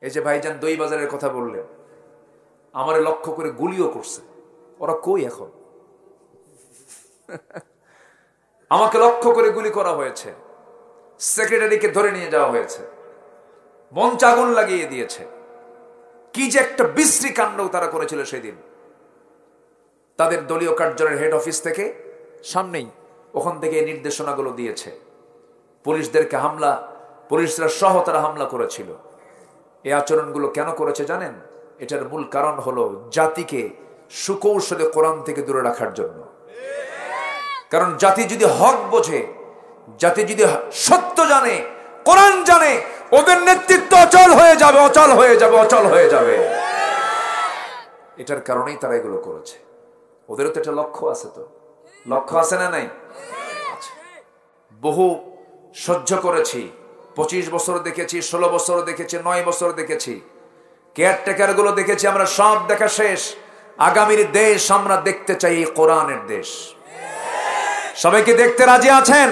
এই যে ভাইজান দই বাজারের কথা বললেন, আমারে লক্ষ্য করে গুলিও করছে। ওরা কই এখন? আমাকে লক্ষ্য করে গুলি করা হয়েছে, সেক্রেটারিকে ধরে নিয়ে যাওয়া হয়েছে, মঞ্চ আগুন লাগিয়ে দিয়েছে। কি যে একটা বিশ্রী কাণ্ড তারা করেছিল সেদিন। তাদের দলীয় কার্যালয়ের হেড অফিস থেকে সামনেই, ওখান থেকে এই নির্দেশনাগুলো দিয়েছে। পুলিশদেরকে হামলা, পুলিশরা সহ তারা হামলা করেছিল। এই আচরণগুলো কেন করেছে জানেন? এটার মূল কারণ হলো জাতিকে সুকৌশলে কোরআন থেকে দূরে রাখার জন্য। কারণ জাতি যদি হক বোঝে, জাতি যদি সত্য জানে, কোরআন জানে, ওদের নেতৃত্ব অচল হয়ে যাবে, অচল হয়ে যাবে, অচল হয়ে যাবে। এটার কারণেই তারা এগুলো করেছে। ওদেরও তো একটা লক্ষ্য আছে, তো লক্ষ্য আছে না নাই? বহু সহ্য করেছি, 25 বছর দেখেছি, 16 বছর দেখেছি, 9 বছর দেখেছি, কেয়ারটেকার গুলো দেখেছি, আমরা সব দেখা শেষ। আগামীর দেশ আমরা দেখতে চাই এই কোরআনের দেশ। সবাইকে দেখতে রাজি আছেন?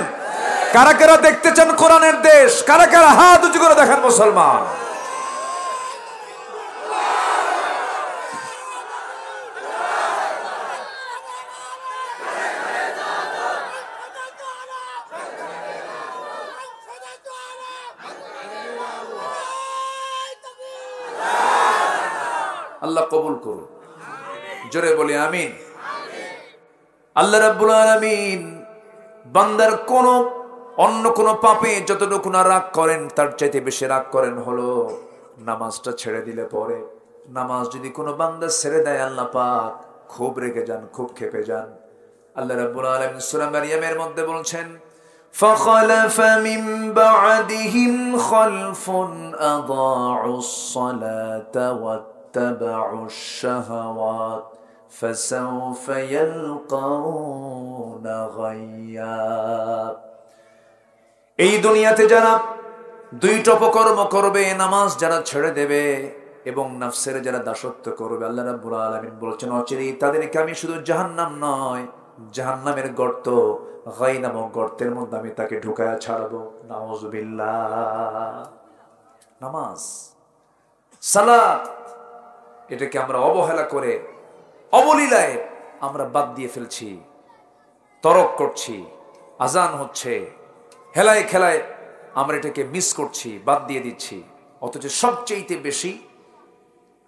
কারা কারা দেখতে চান কোরআনের দেশ? কারা কারা হাত উঁচু করে দেখেন মুসলমান? আল্লাহ কবুল করুন, জোরে বলি আমিন। আল্লাহ রাব্বুল আলামিন বান্দার কোন অন্য কোন পাপে যতটুকু না রাগ করেন, তার চাইতে বেশি রাগ করেন হলো নামাজটা ছেড়ে দিলে পরে। নামাজ যদি কোনো বান্দা ছেড়ে দেয়, আল্লাহ পাক খুব রেগে যান, খুব ক্ষেপে যান। আল্লাহ রাব্বুল আলামিন সূরা মারইয়ামের মধ্যে বলছেন, فَخَلَفَ مِن بَعْدِهِمْ خَلْفٌ أَضَاعُوا الصَّلَاةَ وَاتَّبَعُوا الشَّهَوَاتِ فَسَوْفَ يَلْقَوْنَ غَيًّا। এই দুনিয়াতে যারা দুইটা অপকর্ম করবে, নামাজ যারা ছেড়ে দেবে এবং নফসের যারা দাসত্ব করবে, আল্লাহ রাব্বুল আলামিন বলছেন অচিরেই তাদেরকে আমি শুধু জাহান্নাম নয়, জাহান্নামের গর্ত, গাই নামক গর্তের মধ্যে আমি তাকে ঢুকায়া ছাড়বো। নাউযুবিল্লাহ। নামাজ, সালাত, এটাকে আমরা অবহেলা করে, অবলীলায় আমরা বাদ দিয়ে ফেলছি, তরক করছি। আজান হচ্ছে, হেলায় খেলায় আমরা এটাকে মিস করছি, বাদ দিয়ে দিচ্ছি। অথচ সবচেয়ে বেশি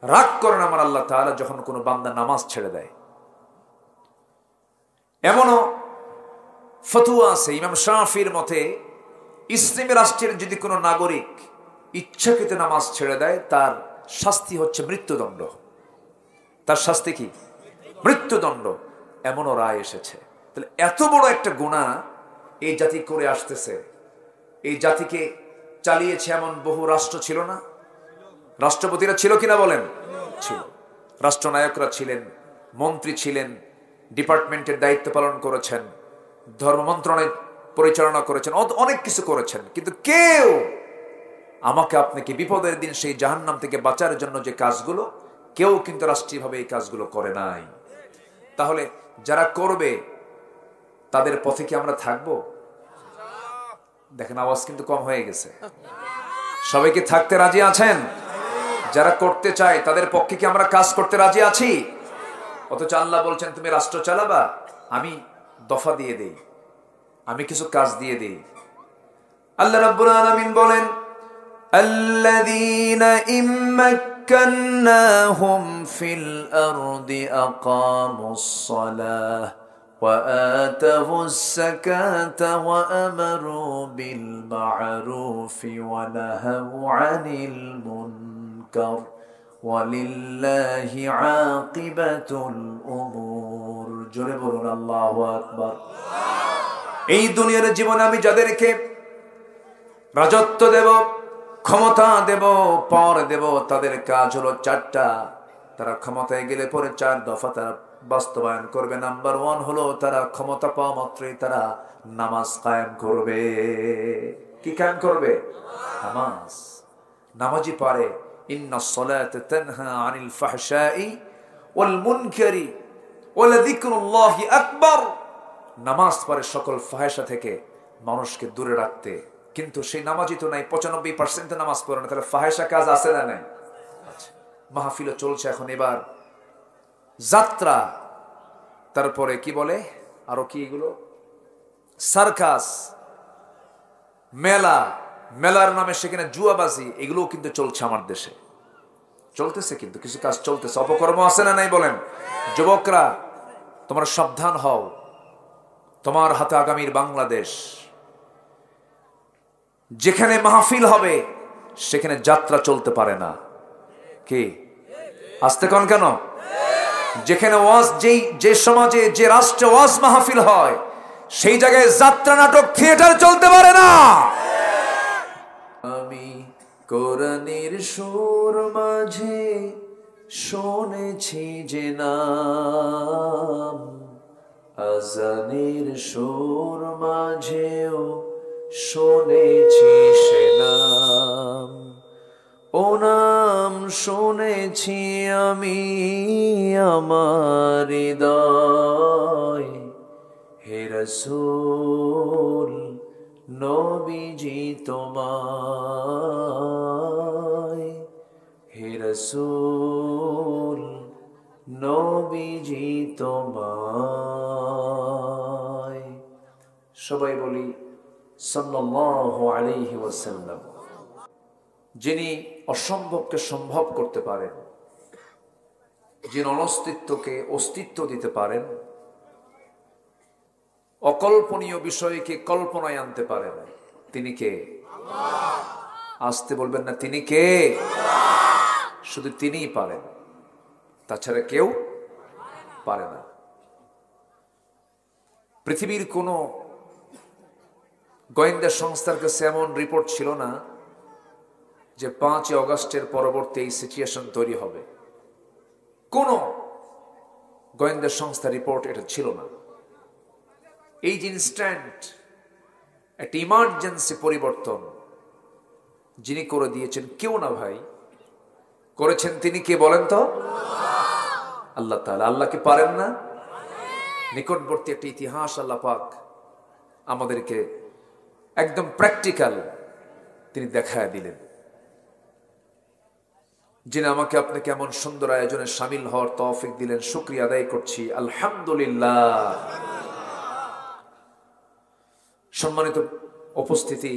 রাগ করেন আমার আল্লাহ তাআলা যখন কোনো বান্দা নামাজ ছেড়ে দেয়। এমনও ফতোয়া আছে ইমাম শাফির মতে, ইসলামী রাষ্ট্রের যদি কোনো নাগরিক ইচ্ছাকৃত নামাজ ছেড়ে দেয়, তার শাস্তি হচ্ছে মৃত্যুদণ্ড। তার শাস্তি কি? মৃত্যুদণ্ড। এমনও রায় এসেছে। তাহলে এত বড় একটা গুনাহ এই জাতি করে আসতেছে। এই জাতিকে চালিয়েছে এমন বহু রাষ্ট্র ছিল না? রাষ্ট্রপতিরা ছিল কিনা বলেন? ছিল। রাষ্ট্রনায়করা ছিলেন, মন্ত্রী ছিলেন, ডিপার্টমেন্টের দায়িত্ব পালন করেছেন, ধর্ম মন্ত্রণালয় পরিচালনা করেছেন, অনেক কিছু করেছেন। কিন্তু কেউ আমাকে আপনাকে বিপদের দিন সেই জাহান্নাম থেকে বাঁচার জন্য যে কাজগুলো, কেউ কিন্তু রাষ্ট্রীয়ভাবে এই কাজগুলো করে নাই। তাহলে যারা করবে তাদের পথে কি আমরা থাকবো? দেখেন আওয়াজ কিন্তু কম হয়ে গেছে। সবাই কি থাকতে রাজি আছেন? যারা করতে চায় তাদের পক্ষে কি আমরা কাজ করতে রাজি আছি? অথচ আল্লাহ বলছেন তুমি রাষ্ট্র চালাবা, আমি দফা দিয়ে দেই, আমি কিছু কাজ দিয়ে দেই। আল্লাহ রাব্বুল আলামিন বলেন, আল্লাযীনা ইম্মাক্কান্নাহুম ফিল আরদি আকামুস সালাহ ওয়া আতাউস যাকাতা ওয়া আমারু বিল মা'রুফি ওয়া নাহাউ আনিল মুনকার ওয়ালিল্লাহি আকিবাতুল উমুর। জোরে বলুন আল্লাহু আকবার। এই দুনিয়ার জীবনে আমি যাদেরকে রাজত্ব দেব, ক্ষমতা দেব, পর দেব, তাদের কাজ হলো 4টা। তারা ক্ষমতায় গেলে পরে 4 দফা তারা বাস্তবায়ন করবে। নাম্বার 1 হলো তারা ক্ষমতা পাওয়া মাত্রই তারা নামাজ কায়েম করবে। কি কায়েম করবে? নামাজ। নামাজি পারে ইন্নাস সালাতা তানহা আনিল ফাহশাই ওয়াল মুনকারি ওয়া লাযিকরুল্লাহি আকবার। নামাজ পারে সকল ফাহিশা থেকে মানুষকে দূরে রাখতে। কিন্তু সেই নামাজই তো নাই, 95% নামাজ পড়ে না, তাহলে ফাহেসা কাজ আছে না নাই? মাহফিলও চলছে এখন, এবার যাত্রা, তারপরে কি বলে আরো কি এগুলো, সার্কাস, মেলা, মেলার নামে সেখানে জুয়াবাজি, এগুলোও কিন্তু চলছে আমার দেশে, চলতেছে কিন্তু কিছু কাজ চলতেছে, অপকর্ম আছে না নাই বলেন? যুবকরা তোমরা সাবধান হও, তোমার হাতে আগামীর বাংলাদেশ। যেখানে মাহফিল হবে সেখানে যাত্রা চলতে পারে না। কি আসতে কোন কেন? যেখানে ওয়াজ, যে সমাজে যে রাষ্ট্রে ওয়াজ মাহফিল হয় সেই জায়গায় যাত্রা, নাটক, থিয়েটার চলতে পারে না। আমি কোরআনের সুর মাঝে শুনেছি যে নাম, আজানের সুর মাঝেও শুনেছি সে নাম, ও নাম শুনেছি আমি আমার হৃদয়, হে রাসূল নবীজি তোমায়, হে রাসূল নবীজি তোমায়। সবাই বলি সাল্লাল্লাহু আলাইহি ওয়াসাল্লাম। যিনি অসম্ভবকে সম্ভব করতে পারেন, যিনি অনস্তিত্বকে অস্তিত্ব দিতে পারেন, অকল্পনীয় বিষয়কে কল্পনায় আনতে পারেন, তিনি কে? আসতে বলবেন না, তিনি কে? শুধু তিনিই পারেন, তাছাড়া কেউ পারে না। পৃথিবীর কোনো গোয়েন্দা সংস্থার কাছে এমন রিপোর্ট ছিল না যে 5 অগস্টের পরবর্তী এই সিচুয়েশন তৈরি হবে। কোন গোয়েন্দা সংস্থা রিপোর্ট এটা ছিল না। এই যে ইনস্ট্যান্ট একটা ইমার্জেন্সি পরিবর্তন যিনি করে দিয়েছেন, কেউ না ভাই, করেছেন তিনি কে বলেন তো? আল্লাহ তাআলা। আল্লাহকে পারেন না? নিকটবর্তী একটা ইতিহাস আল্লাহ পাক আমাদেরকে একদম প্র্যাকটিক্যাল তিনি দেখায় দিলেন। যিনি আমাকে আপনাকে এমন সুন্দর আয়োজনে শামিল হওয়ার তৌফিক দিলেন, শুকরিয়া আদায় করছি, আলহামদুলিল্লাহ। সম্মানিত উপস্থিতি,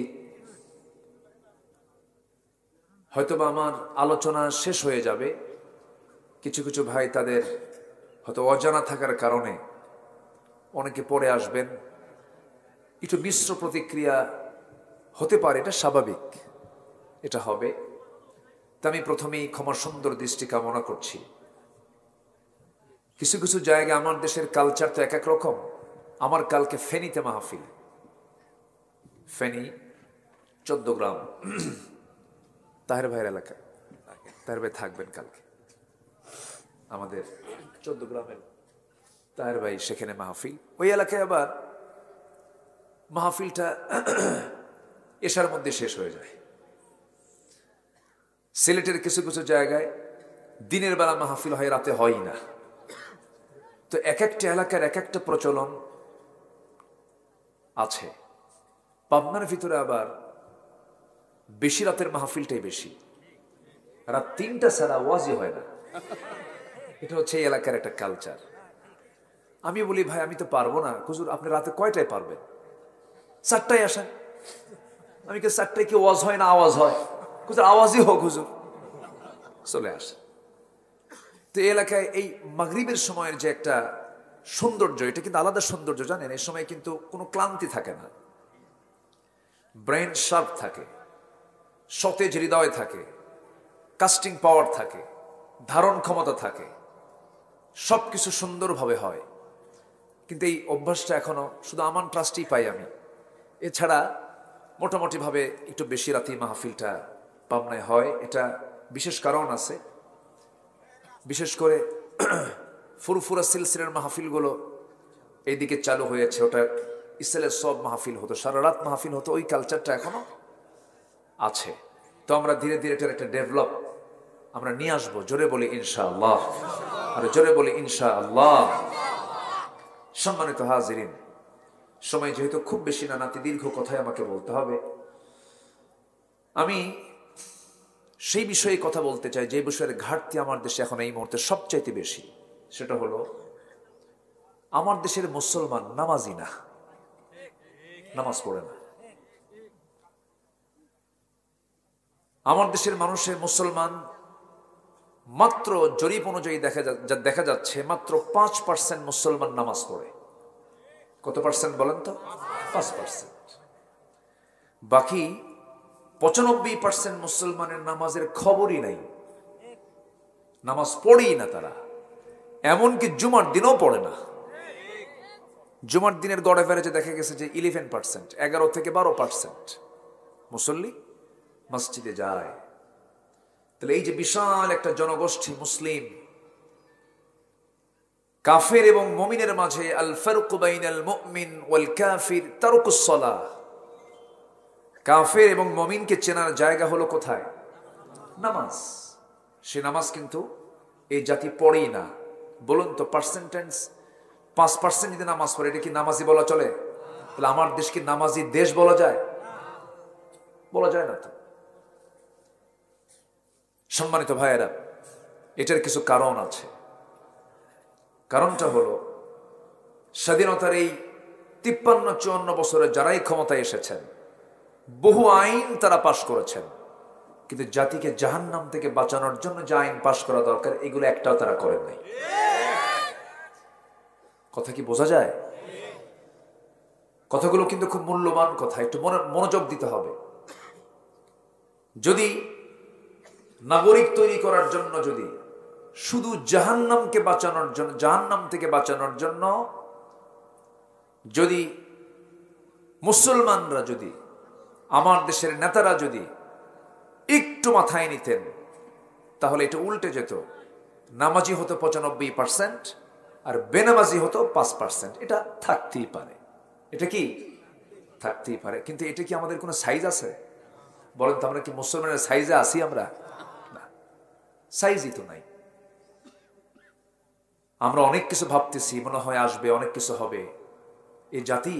হয়তোবা আমার আলোচনা শেষ হয়ে যাবে, কিছু কিছু ভাই তাদের হয়তো অজানা থাকার কারণে অনেকে পরে আসবেন, একটু মিশ্র প্রতিক্রিয়া হতে পারে, এটা স্বাভাবিক, এটা হবে। তা আমি প্রথমেই ক্ষমা সুন্দর দৃষ্টি কামনা করছি। কিছু কিছু জায়গায় আমার দেশের কালচার তো এক এক রকম। আমার কালকে ফেনীতে মাহফিল, ফেনী 14 গ্রাম, তাহের ভাইয়ের এলাকা, তাহের ভাই থাকবেন কালকে আমাদের 14 গ্রামের তাহের ভাই, সেখানে মাহফিল। ওই এলাকায় আবার মাহফিলটা এশার মধ্যে শেষ হয়ে যায়। সিলেটের কিছু কিছু জায়গায় দিনের বেলা মাহফিল হয়, রাতে হয় না। তো এক একটা এলাকার এক একটা প্রচলন আছে। পাবনার ভিতরে আবার বেশি রাতের মাহফিলটাই বেশি, রাত 3টা ছাড়া ওয়াজই হয় না। এটা হচ্ছে এই এলাকার একটা কালচার। আমি বলি ভাই আমি তো পারবো না। হুজুর আপনি রাতে কয়টায় পারবেন? 4টায় আসেন। আমি কে 4টায় কি ওয়াজ হয় না আওয়াজ হয়? হুজুর আওয়াজই হোক হুজুর, চলে আসে। তো এই এলাকায় এই মাগরিবের সময়ের যে একটা সৌন্দর্য, এটা কিন্তু আলাদা সৌন্দর্য, জানেন? এই সময় কিন্তু কোনো ক্লান্তি থাকে না, ব্রেন শার্প থাকে, সতেজ হৃদয় থাকে, কাস্টিং পাওয়ার থাকে, ধারণ ক্ষমতা থাকে, সবকিছু সুন্দরভাবে হয়। কিন্তু এই অভ্যাসটা এখনো শুধু আমান ট্রাস্টেই পাই আমি। এছাড়া মোটামুটিভাবে একটু বেশি রাতেই মাহফিলটা পাবনায় হয়। এটা বিশেষ কারণ আছে। বিশেষ করে ফুরফুরা সিলসিলার মাহফিলগুলো এইদিকে চালু হয়েছে। ওটা ইসলামের সব মাহফিল হতো, সারা রাত মাহফিল হতো, ওই কালচারটা এখনো আছে। তো আমরা ধীরে ধীরে এটার একটা ডেভেলপ আমরা নিয়ে আসবো। জোরে বলি ইনশাআল্লাহ, আর জোরে বলি ইনশাআল্লাহ। সম্মানিত হাজিরিন, সময় যেহেতু খুব বেশি না, নাতি দীর্ঘ কথাই আমাকে বলতে হবে। আমি সেই বিষয়ে কথা বলতে চাই যে বিষয়ের ঘাটতি আমার দেশে এখন এই মুহূর্তে সবচাইতে বেশি। সেটা হলো আমার দেশের মুসলমান নামাজি না, নামাজ পড়ে না। আমার দেশের মানুষের মুসলমান মাত্র জরিপ অনুযায়ী দেখা যাচ্ছে মাত্র 5% মুসলমান নামাজ পড়ে। কত পার্সেন্ট বলেন তো? 5%। বাকি 95% মুসলমানের নামাজের খবরই নাই, নামাজ পড়েই না তারা। এমনকি জুমার দিনও পড়ে না। জুমার দিনের গড় এভারেজে দেখা গেছে যে 11%, 11 থেকে 12% মুসল্লি মসজিদে যায়। তাহলে এই যে বিশাল একটা জনগোষ্ঠী মুসলিম, কাফের এবং মুমিনের মাঝে আল ফারকু বাইনাল মুমিন ওয়াল কাফির তারকুস সালাহ। কাফের এবং মুমিনকে চেনার জায়গা হলো কোথায়? নামাজ। সে নামাজ কিন্তু এই জাতি পড়েই না। বলুন তো পার্সেন্টেজ 5% যদি নামাজ পড়ে, এটা কি নামাজি বলা চলে? তাহলে আমার দেশ কি নামাজি দেশ বলা যায়? বলা যায় না তো। সম্মানিত ভাইয়েরা, এটার কিছু কারণ আছে। কারণটা হলো স্বাধীনতার এই 53-54 বছরে যারাই ক্ষমতায় এসেছেন, বহু আইন তারা পাশ করেছেন, কিন্তু জাতিকে জাহান্নাম থেকে বাঁচানোর জন্য যে আইন পাশ করা দরকার এগুলো একটাও তারা করেন নাই। কথা কি বোঝা যায়? কথাগুলো কিন্তু খুব মূল্যবান কথা, একটু মনোযোগ দিতে হবে। যদি নাগরিক তৈরি করার জন্য, যদি শুধু জাহান্নামকে বাঁচানোর জন্য, জাহান্নাম থেকে বাঁচানোর জন্য যদি মুসলমানরা, যদি আমার দেশের নেতারা যদি একটু মাথায় নিতেন, তাহলে এটা উল্টে যেত। নামাজি হতো 95% আর বেনামাজি হতো 5%। এটা থাকতেই পারে, এটা কি থাকতেই পারে। কিন্তু এটা কি আমাদের কোনো সাইজ আছে? বলেন তো, আমরা কি মুসলমানের সাইজে আছি? আমরা না, সাইজই তো নাই। আমরা অনেক কিছু ভাবতেছি, মনে হয় আসবে, অনেক কিছু হবে। এই জাতি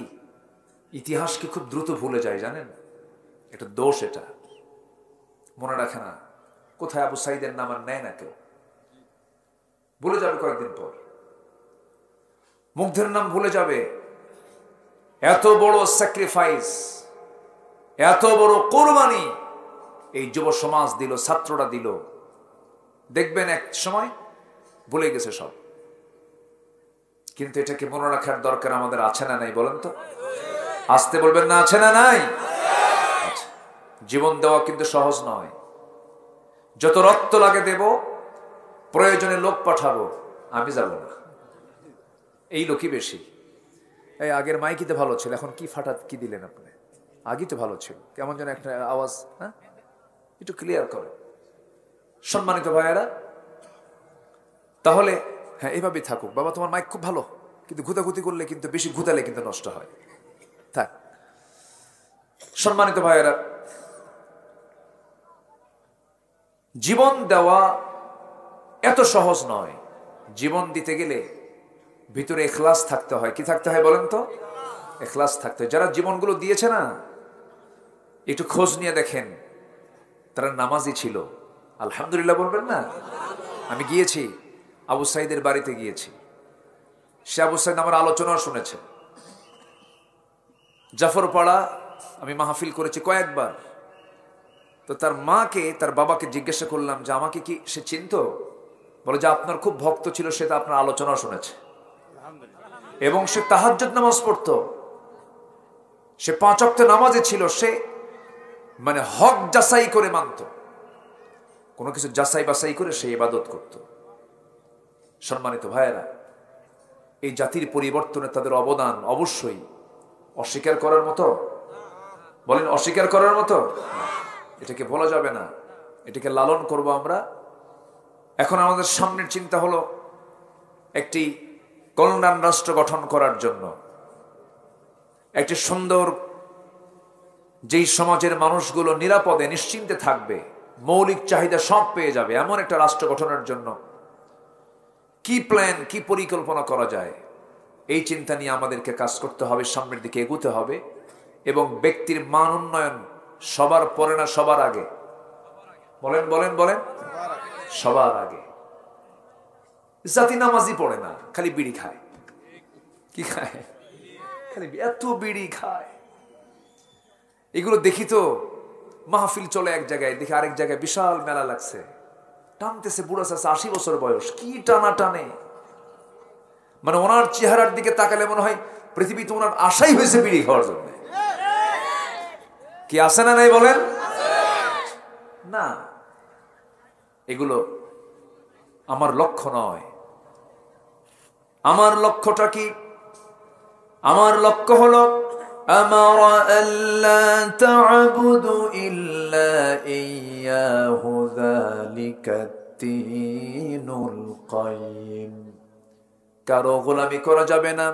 ইতিহাসকে খুব দ্রুত ভুলে যায়, জানেন? এটা দোষ। এটা মনে রাখে না। কোথায় আবু সাইদের নাম আর নেয় না কেউ, ভুলে যাবে কয়েকদিন পর। মুগ্ধের নাম ভুলে যাবে। এত বড় স্যাক্রিফাইস, এত বড় কোরবানি এই যুব সমাজ দিল, ছাত্ররা দিল। দেখবেন এক সময় ভুলে গেছে সব। কিন্তু এটাকে মনে রাখার দরকার আমাদের আছে না নাই? বলেন তো, আসতে বলবেন না, আছে না নাই? আচ্ছা, জীবন দেওয়া কিন্তু সহজ নয়। যত রক্ত লাগে দেব, প্রয়োজনে লোক পাঠাবো, আমি যাব না। এই লোকই বেশি। এই আগের মাইকিতে ভালো ছিল, এখন কি ফাটা কি দিলেন আপনি? আগেই তো ভালো ছিল, কেমন যেন একটা আওয়াজ। হ্যাঁ, একটু ক্লিয়ার করে। সম্মানিত ভাইয়েরা, তাহলে হ্যাঁ, এভাবেই থাকুক। বাবা, তোমার মাইক খুব ভালো, কিন্তু ঘুতাঘুতি করলে কিন্তু, বেশি ঘুতালে কিন্তু নষ্ট হয়। থাক। সম্মানিত ভাইয়েরা, জীবন দেওয়া এত সহজ নয়। জীবন দিতে গেলে ভিতরে ইখলাস থাকতে হয়। কি থাকতে হয় বলেন তো? ইখলাস থাকতে হয়। যারা জীবনগুলো দিয়েছে না, একটু খোঁজ নিয়ে দেখেন, তারা নামাজি ছিল। আলহামদুলিল্লাহ বলবেন না? আমি গিয়েছি, আবু সাইদের বাড়িতে গিয়েছি। সে আবু সাইদ আমার আলোচনা শুনেছে। জাফরপাড়া আমি মাহফিল করেছি কয়েকবার। তো তার মাকে, তার বাবাকে জিজ্ঞাসা করলাম যে আমাকে কি সে চিনত? বলে যে আপনার খুব ভক্ত ছিল, সে তো আপনার আলোচনা শুনেছে এবং সে তাহাজ্জুদ নামাজ পড়তো, সে 5 ওয়াক্ত নামাজে ছিল। সে মানে হক যাচাই করে মানত, কোনো কিছু যাচাই বাছাই করে সে ইবাদত করত। সম্মানিত ভাইয়েরা, এই জাতির পরিবর্তনে তাদের অবদান অবশ্যই অস্বীকার করার মতো। বলেন, অস্বীকার করার মতো? এটাকে বলা যাবে না, এটাকে লালন করব আমরা। এখন আমাদের সামনের চিন্তা হলো একটি কল্যাণ রাষ্ট্র গঠন করার জন্য, একটি সুন্দর, যেই সমাজের মানুষগুলো নিরাপদে নিশ্চিন্তে থাকবে, মৌলিক চাহিদা সব পেয়ে যাবে, এমন একটা রাষ্ট্র গঠনের জন্য কি প্ল্যান, কি পরিকল্পনা করা যায়, এই চিন্তা নিয়ে আমাদেরকে কাজ করতে হবে, সামনের দিকে এগোতে হবে এবং ব্যক্তির মান উন্নয়ন সবার পরে না সবার আগে? বলেন বলেন বলেন। সবার আগে। জাতি নামাজই পড়ে না, খালি বিড়ি খায়। কি খায়? খালি এত বিড়ি খায়। এগুলো দেখি তো, মাহফিল চলে এক জায়গায়, দেখি আরেক জায়গায় বিশাল মেলা লাগছে, টানতেছে বুড়া চাচা, 80 বছর বয়স, কি টানা টানে। মানে ওনার চেহারার দিকে তাকালে মনে হয় পৃথিবীতে ওনার আশাই হয়েছে বিড়ি খাওয়ার জন্য। কি আছে না নাই বলেন? না, এগুলো আমার লক্ষ্য নয়। আমার লক্ষ্যটা কি? আমার লক্ষ্য হলো আমারা আল্লা তা'বুদু ইল্লা ইয়্যাহু যালিকাত-দীনুল কাইয়্যিম। কারো গোলামি করা যাবে না,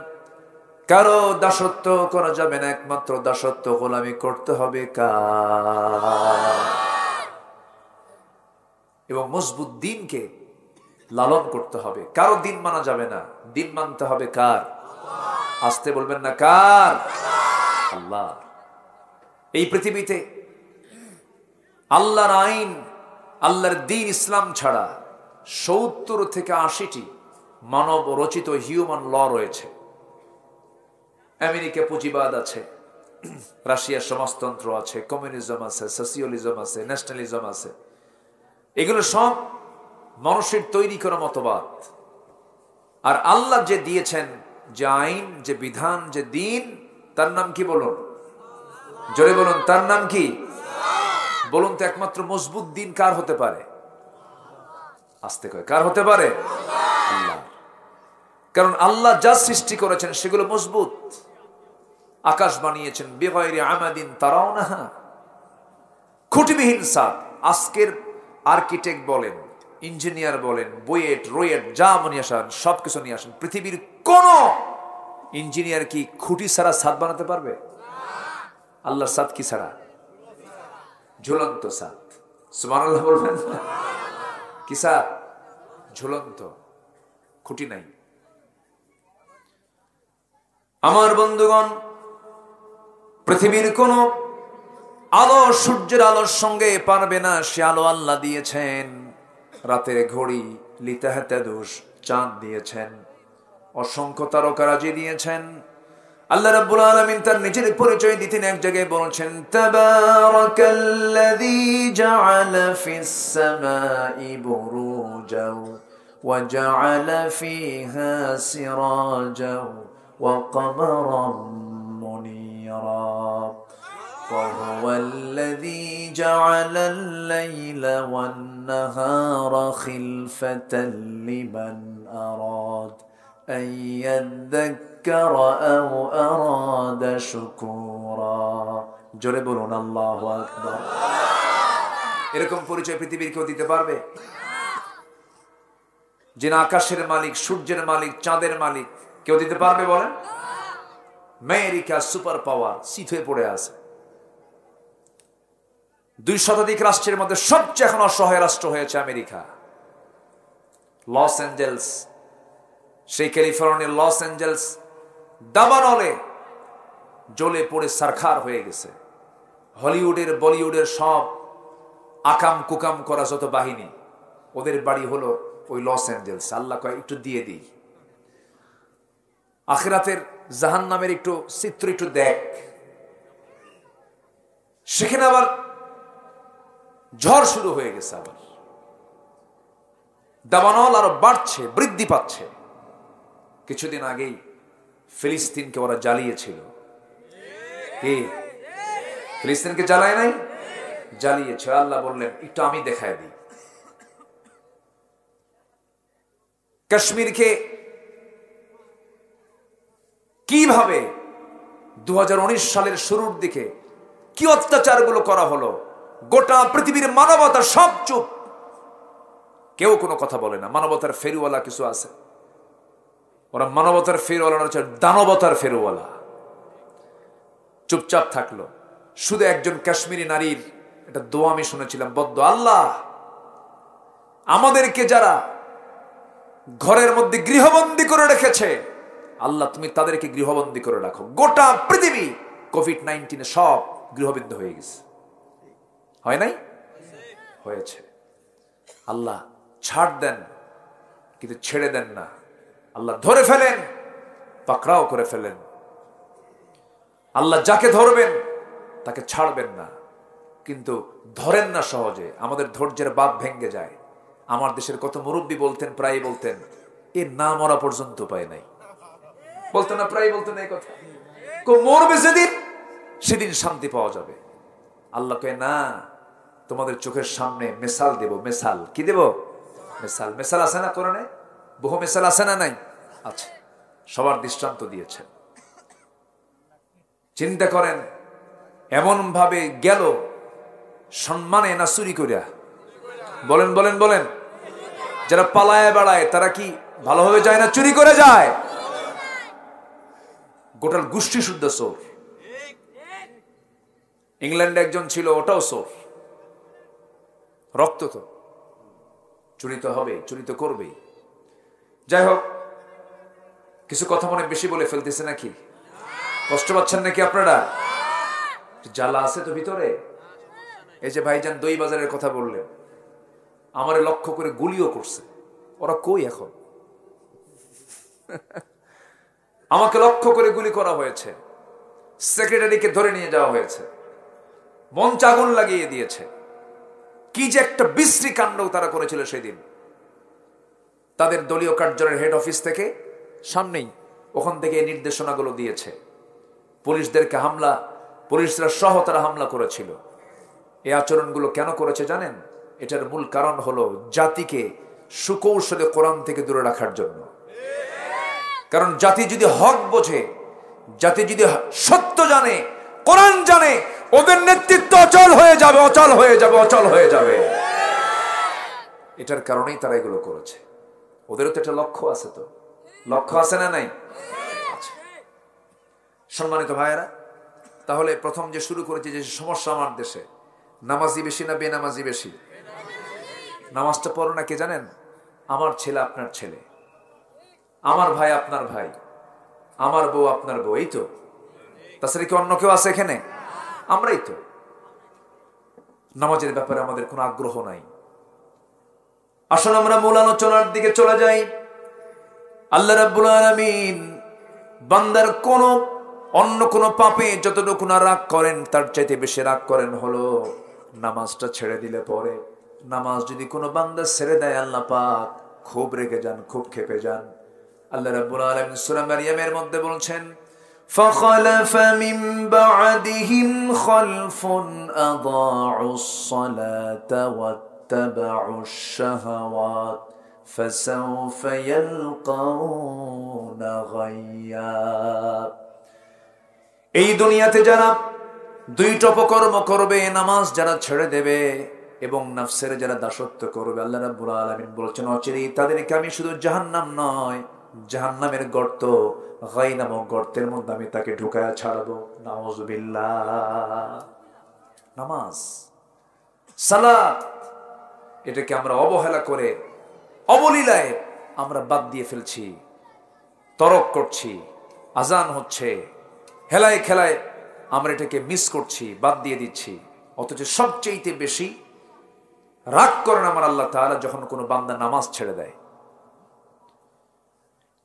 কারো দাসত্ব করা যাবে না, একমাত্র দাসত্ব গোলামি করতে হবে কার? এবং মজবুত দ্বীনকে লালন করতে হবে। কারো দিন মানা যাবে না, দিন মানতে হবে কার? আসতে বলবেন না, কার? আল্লাহ। এই পৃথিবীতে আল্লাহর আইন, আল্লাহর দ্বীন ইসলাম ছাড়া 70 থেকে 80টি মানব রচিত হিউম্যান ল রয়েছে। আমেরিকা পুঁজিবাদ আছে, রাশিয়ার সমাজতন্ত্র আছে, কমিউনিজম আছে, সোশিয়ালিজম আছে, ন্যাশনালিজম আছে। এগুলো সব মানুষের তৈরি করা মতবাদ। আর আল্লাহ যে দিয়েছেন, যে আইন, যে বিধান, যে দিন, তার নাম কি বলুন? জোরে বলুন, তার নাম কি? বলুন তো, একমাত্র মজবুত দিন কার হতে পারে? আস্তে কয়, কার হতে পারে? আল্লাহ। কারণ আল্লাহ যা সৃষ্টি করেছেন সেগুলো মজবুত। আকাশ বানিয়েছেন বিগাইরি আমাদিন তারাউনাহা, খুঁটিবিহীন ছাদ। আজকের আর্কিটেক্ট বলেন, ইঞ্জিনিয়ার বলেন, বুয়েট রোয়েট যা নিয়ে আসেন, সবকিছু নিয়ে আসেন, পৃথিবীর কোন ইঞ্জিনিয়ার কি খুঁটি ছাড়া ছাদ বানাতে পারবে? আল্লাহর ছাদ কি ছাড়া? ঝুলন্ত ছাদ। সুবহানাল্লাহ বলবেন। কি ছাদ? ঝুলন্ত, খুঁটি নাই। আমার বন্ধুগণ, পৃথিবীর কোন আলো সূর্যের আলোর সঙ্গে পারবে না। সে আলো আল্লাহ দিয়েছেন। রাতের ঘড়ি লিতাহতাদুস, চাঁদ দিয়েছেন, অসংখ্য তারকারাজি দিয়েছেন। আল্লাহ রাব্বুল আলামিন তার নিজের পরিচয় দিতেন এক জায়গায় বলেছেন, তাবারাকাল্লাযী জাআলা ফিস সামাই বুরুজাও ওয়া জাআলা ফিহা সিরাজাও ওয়া কমারাম মুনীরা وهو الذي جعل الليل والنهار خلفة لمن أراد أن يذكر أو أراد شكورا। জোরে বলুন আল্লাহু আকবার। এরকম পরিচয় পৃথিবীর কেউ দিতে পারবে? যিনি আকাশের মালিক, সূর্যের মালিক, চাঁদের মালিক, কেউ দিতে পারবে বলেন? আমেরিকা সুপার পাওয়ার, শীত হয়ে পড়ে আছে। 2 শতাধিক রাষ্ট্রের মধ্যে সবচেয়ে এখন অসহায় রাষ্ট্র হয়েছে আমেরিকা। লস অ্যাঞ্জেলস, সেই ক্যালিফোর্নিয়ার লস অ্যাঞ্জেলস দাবানলে জ্বলে পড়ে সারখার হয়ে গেছে। হলিউডের বলিউডের সব আকাম কুকাম করা যত বাহিনী, ওদের বাড়ি হলো ওই লস অ্যাঞ্জেলস। আল্লাহ কয় একটু দিয়ে দিই, আখিরাতের জাহান্নামের একটু চিত্র একটু দেখ। সেখানে আবার ঝড় শুরু হয়ে গেছে। আবার দাবানল আরো বাড়ছে, বৃদ্ধি পাচ্ছে। কিছুদিন আগেই ফিলিস্তিনকে ওরা জ্বালিয়েছিল। কি ফিলিস্তিনকে জ্বালায় নাই? জ্বালিয়েছে। আল্লাহ বললেন একটু আমি দেখায় দিই। কাশ্মীরকে কিভাবে 2019 সালের শুরুর দিকে কি অত্যাচারগুলো করা হলো, গোটা পৃথিবীর মানবতা সব চুপ, কেউ কোনো কথা বলে না। মানবতার ফেরিওয়ালা কিছু আছে, ওরা মানবতার ফেরিওয়ালা হচ্ছে দানবতার ফেরিওয়ালা। চুপচাপ থাকলো। শুধু একজন কাশ্মীরি নারীর একটা দোয়া আমি শুনেছিলাম, বদ্দ, আল্লাহ আমাদেরকে যারা ঘরের মধ্যে গৃহবন্দী করে রেখেছে, আল্লাহ তুমি তাদেরকে গৃহবন্দী করে রাখো। গোটা পৃথিবী কোভিড-19 সব গৃহবন্দী হয়ে গেছে। হয় নাই? হয়েছে। আল্লাহ ছাড় দেন কিন্তু ছেড়ে দেন না। আল্লাহ ধরে ফেলেন, পাকড়াও করে ফেলেন। আল্লাহ যাকে ধরবেন তাকে ছাড়বেন না, কিন্তু ধরেন না সহজে। আমাদের ধৈর্যের বাঁধ ভেঙে যায়। আমার দেশের কত মুরব্বী বলতেন, প্রায় বলতেন, এ না মরা পর্যন্ত পায় নাই। বলতেন না, প্রায় বলতেন এই কথা, মরবে যেদিন সেদিন শান্তি পাওয়া যাবে। আল্লাহ কয় না, তোমাদের চোখের সামনে মেসাল দেব। মেসাল কি দেব? মেসাল। মেসাল আছে না কোরআনে? বহু মেসাল আছে না নাই? আচ্ছা, সবার দৃষ্টান্ত দিয়েছেন। চিন্তা করেন, এমন ভাবে গেল সম্মানে না চুরি করিয়া? বলেন বলেন বলেন। যারা পালায় বেড়ায় তারা কি ভালোভাবে যায় না চুরি করে যায়? গোটাল গোষ্ঠী শুদ্ধ চোর। ইংল্যান্ডে একজন ছিল, ওটাও চোর। রক্ত তো, চুরি তো হবে, চুরি তো করবেই। যাই হোক, কিছু কথা মনে বেশি বলে ফেলতেছে নাকি? কষ্ট পাচ্ছেন নাকি আপনারা? জ্বালা আছে তো ভিতরে। এই যে ভাইজান দই বাজারের কথা বললেন, আমারে লক্ষ্য করে গুলিও করছে। ওরা কই এখন? আমাকে লক্ষ্য করে গুলি করা হয়েছে, সেক্রেটারিকে ধরে নিয়ে যাওয়া হয়েছে, মঞ্চ আগুন লাগিয়ে দিয়েছে। কি যে একটা বিশ্রী কাণ্ড তারা করেছিল সেদিন। তাদের দলীয় কার্যালয়ের হেড অফিস থেকে সামনেই, ওখান থেকে এই নির্দেশনাগুলো দিয়েছে। পুলিশদেরকে হামলা, পুলিশরা সহ তারা হামলা করেছিল। এই আচরণগুলো কেন করেছে জানেন? এটার মূল কারণ হলো জাতিকে সুকৌশলে কোরআন থেকে দূরে রাখার জন্য। কারণ জাতি যদি হক বোঝে, জাতি যদি সত্য জানে, কোরআন জানে, ওদের নেতৃত্ব অচল হয়ে যাবে, অচল হয়ে যাবে, অচল হয়ে যাবে। এটার কারণেই তারা এগুলো করেছে। ওদেরও তো একটা লক্ষ্য আছে, তো লক্ষ্য আছে না নাই? আচ্ছা সম্মানিত ভাইয়েরা, তাহলে প্রথম যে শুরু করেছে যে সমস্যা আমার দেশে, নামাজি বেশি না বেনামাজি বেশি? নামাজটা পড়ো না কে জানেন? আমার ছেলে আপনার ছেলে, আমার ভাই আপনার ভাই, আমার বউ আপনার বউ, এই তো। তাছাড়া কি অন্য কেউ আছে এখানে? আমরাই তো। নামাজের ব্যাপারে আমাদের কোনো আগ্রহ নাই। আসলে আমরা মূল আলোচনার দিকে চলে যাই। আল্লাহ রাব্বুল আলামিন বান্দার অন্য কোন পাপে যতটুকু না রাগ করেন, তার চাইতে বেশি রাগ করেন হলো নামাজটা ছেড়ে দিলে পরে। নামাজ যদি কোনো বান্দা ছেড়ে দেয়, আল্লাহ পাক খুব রেগে যান, খুব ক্ষেপে যান। আল্লাহ রাব্বুল আলামিন সূরা মারইয়ামের মধ্যে বলছেন, فَخَلَفَ مِن بَعْدِهِمْ خَلْفٌ أَضَاعُوا الصَّلَاةَ وَاتَّبَعُوا الشَّهَوَاتِ فَسَوْفَ يَلْقَوْنَ غَيًّا। এই দুনিয়াতে যারা দুইটা অপকর্ম করবে, নামাজ যারা ছেড়ে দেবে এবং নফসের যারা দাসত্ব করবে, আল্লাহ রাব্বুল আলামিন বলছেন অচিরেই তাদেরকে আমি শুধু জাহান্নাম নয়, জাহান্নামের গর্ত, গাই নামক গর্তের মধ্যে আমি তাকে ঢুকায়া ছাড়বো। নাউযুবিল্লাহ। নামাজ, সালাত, এটাকে আমরা অবহেলা করে, অবলীলায় আমরা বাদ দিয়ে ফেলছি, তরক করছি। আজান হচ্ছে, হেলায় খেলায় আমরা এটাকে মিস করছি, বাদ দিয়ে দিচ্ছি। অথচ সবচেয়ে বেশি রাগ করেন আমার আল্লাহ তাআলা যখন কোনো বান্দা নামাজ ছেড়ে দেয়।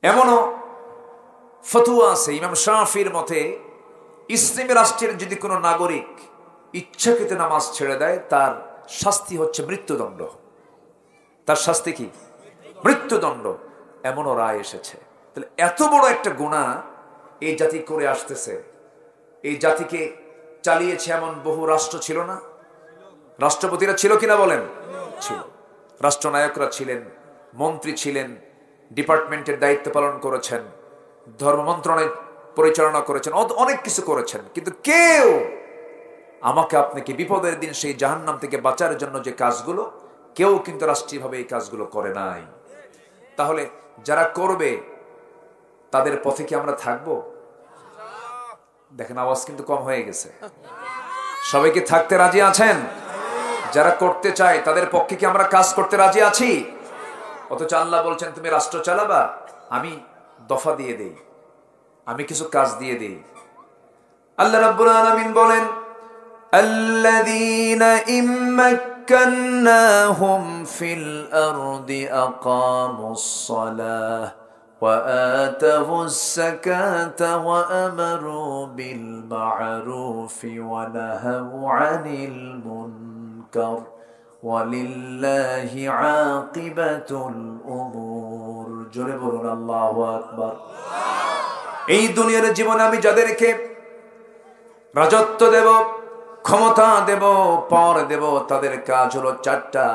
এমনও ফতোয়া আছে, ইমাম শাফির মতে ইসলামী রাষ্ট্রের যদি কোনো নাগরিক ইচ্ছাকৃত নামাজ ছেড়ে দেয়, তার শাস্তি হচ্ছে মৃত্যুদণ্ড। তার শাস্তি কি? মৃত্যুদণ্ড। এমনও রায় এসেছে। তাহলে এত বড় একটা গুনাহ এই জাতি করে আসতেছে। এই জাতিকে চালিয়েছে এমন বহু রাষ্ট্র ছিল না? রাষ্ট্রপতিরা ছিল কিনা বলেন? ছিল। রাষ্ট্রনায়করা ছিলেন, মন্ত্রী ছিলেন, ডিপার্টমেন্টের দায়িত্ব পালন করেছেন, ধর্ম মন্ত্রণালয় পরিচালনা করেছেন, অনেক কিছু করেছেন। কিন্তু কেউ আমাকে আপনাকে বিপদের দিন সেই জাহান্নাম থেকে বাঁচার জন্য যে কাজগুলো, কেউ কিন্তু রাষ্ট্রীয়ভাবে এই কাজগুলো করে নাই। তাহলে যারা করবে তাদের পথে কি আমরা থাকবো? দেখেন আওয়াজ কিন্তু কম হয়ে গেছে। সবাইকে থাকতে রাজি আছেন? যারা করতে চায় তাদের পক্ষে কি আমরা কাজ করতে রাজি আছি? অথচ আল্লাহ বলছেন তুমি রাষ্ট্র চালাবা, আমি দফা দিয়ে দেই, আমি কিছু কাজ দিয়ে দেই। আল্লাহ রাব্বুল আলামিন বলেন الذين إن مكناهم في الأرض أقاموا الصلاة وآتوا الزكاة وأمروا بالمعروف ونهوا عن المنكر ولله عاقبة الأمور জোরে বলুন আল্লাহু আকবার। এই দুনিয়ার জীবনে আমি যাদেরকে রাজত্ব দেব, ক্ষমতা দেব, পর দেব, তাদের কাজ হলো চারটা।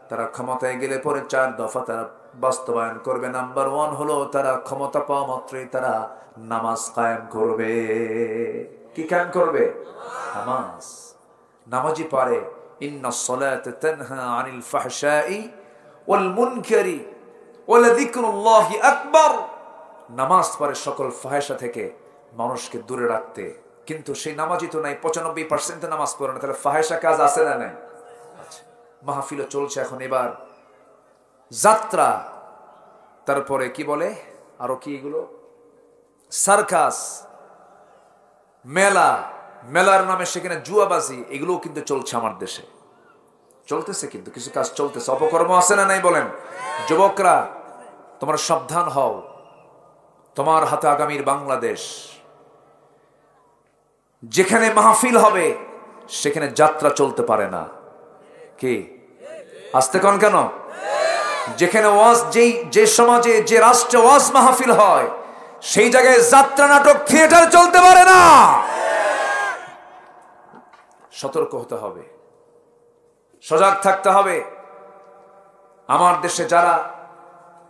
তারা ক্ষমতায় গেলে পরে 4 দফা তারা বাস্তবায়ন করবে। নাম্বার 1 হলো তারা ক্ষমতা পাওয়া মাত্রই তারা নামাজ কায়েম করবে। কি কায়েম করবে? নামাজ। নামাজি পারে ইন্নাস সালাতা তানহা আনিল ফাহশাই ওয়াল মুনকারি ওয়া যিকরুল্লাহি আকবার। নামাজ পারে সকল ফাহিশা থেকে মানুষকে দূরে রাখতে। কিন্তু সেই নামাজি তো নাই, 95% নামাজ পড়ে না। তাহলে ফাহিশা কাজ আছে না নাই? আচ্ছা, মাহফিলও চলছে এখন। এবার যাত্রা, তারপরে কি বলে আরো কি, এগুলো সার্কাস, মেলা, মেলার নামে সেখানে জুয়াবাজি, এগুলোও কিন্তু চলছে আমার দেশে। চলতেছে কিন্তু কিছু কাজ চলতেছে। অপকর্ম আছে না নাই বলেন? যুবকরা তোমরা সাবধান হও, তোমার হাতে আগামীর বাংলাদেশ। যেখানে মাহফিল হবে সেখানে যাত্রা চলতে পারে না। কি আসতে কোন কেন? যেখানে ওয়াজ, যে সমাজে যে রাষ্ট্রে ওয়াজ মাহফিল হয় সেই জায়গায় যাত্রা, নাটক, থিয়েটার চলতে পারে না। সতর্ক হতে হবে, সজাগ থাকতে হবে। আমার দেশে যারা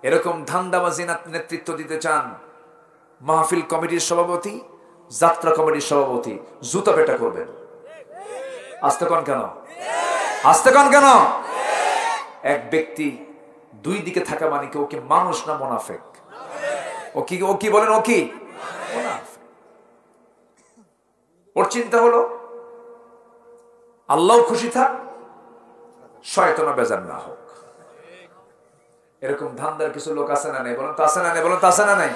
এরকম ধান্দাবাজি নেতৃত্ব দিতে চান, মাহফিল কমিটির সভাপতি, যাত্রা কমিটির সভাপতি জুতা পেটা করবেন। আসতে কোন কেন? আসতে কোন কেন? এক ব্যক্তি দুই দিকে থাকা মানে কি ওকে মানুষ না মুনাফিক? ও কি বলেন? ও কি মুনাফিক? ওর চিন্তা হলো আল্লাহ খুশি থাক, শয়তানও বেজার না হোক। এরকম ধান্দার কিছু লোক আছে না নাই? বলেন তো আছে না নাই? বলেন তো আছে না নাই?